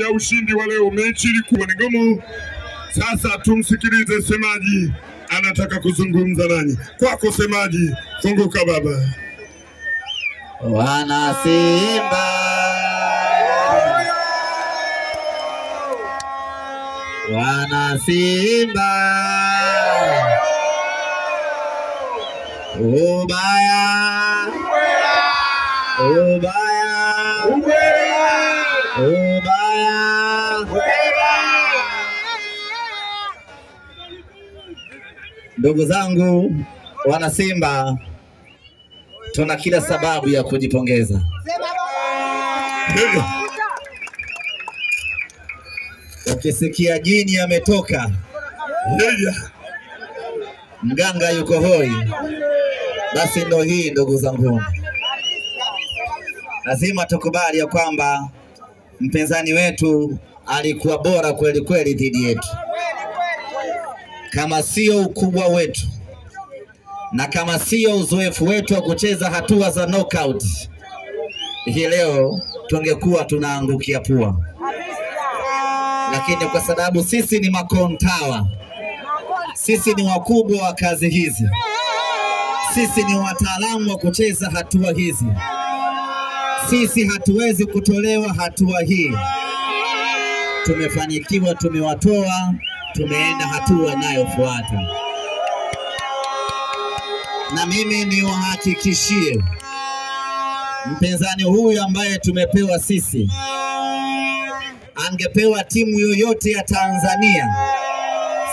ya ushindi wa leo. Mechi ilikuwa ni ngumu. Sasa tumsikilize semaji, anataka kuzungumza nani. Kwako semaji, funguka baba. Wana Simba, wana Simba, ubaya, ubaya, ubaya. Ndugu zangu wana Simba, tuna kila sababu ya kujipongeza. Ukisikia jini ametoka, mganga yuko hoi, basi ndo hii ndugu zangu. Lazima tukubali ya kwamba mpinzani wetu alikuwa bora kweli kweli dhidi yetu. Kama sio ukubwa wetu na kama sio uzoefu wetu wa kucheza hatua za knockout, hii leo tungekuwa tunaangukia pua. Lakini kwa sababu sisi ni makontawa, sisi ni wakubwa wa kazi hizi, sisi ni wataalamu wa kucheza hatua hizi, sisi hatuwezi kutolewa hatua hii. Tumefanikiwa, tumewatoa, tumeenda hatua inayofuata. Na mimi niwahakikishie mpinzani huyu ambaye tumepewa sisi, angepewa timu yoyote ya Tanzania,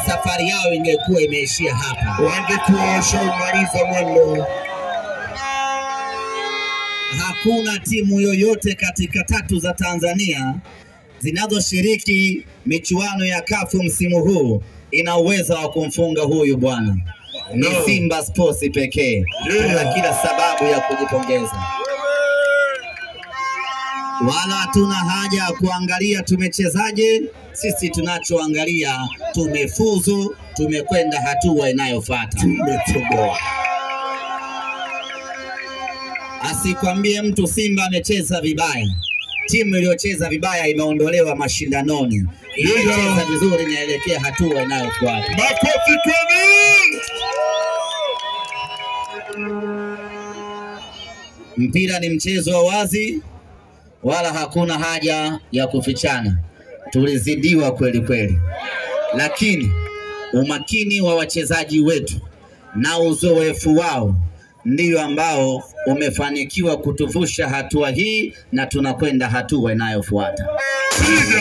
safari yao ingekuwa imeishia hapa. Wangekuwa washaumaliza mwendo. Hakuna timu yoyote katika tatu za Tanzania zinazoshiriki michuano ya CAF msimu huu ina uwezo wa kumfunga huyu bwana. Ni Simba Sports pekee. Tuna kila sababu ya kujipongeza. Wala hatuna haja ya kuangalia tumechezaje. Sisi tunachoangalia tumefuzu, tumekwenda hatua inayofuata. Tumetoboa. Asikwambie mtu Simba amecheza vibaya. Timu iliyocheza vibaya imeondolewa mashindanoni. Iliyocheza vizuri inaelekea hatua inayofuata. Makofi kwenu. Mpira ni mchezo wa wazi, wala hakuna haja ya kufichana. Tulizidiwa kweli kweli, lakini umakini wa wachezaji wetu na uzoefu wao ndio ambao umefanikiwa kutuvusha hatua hii, na tunakwenda hatua inayofuata.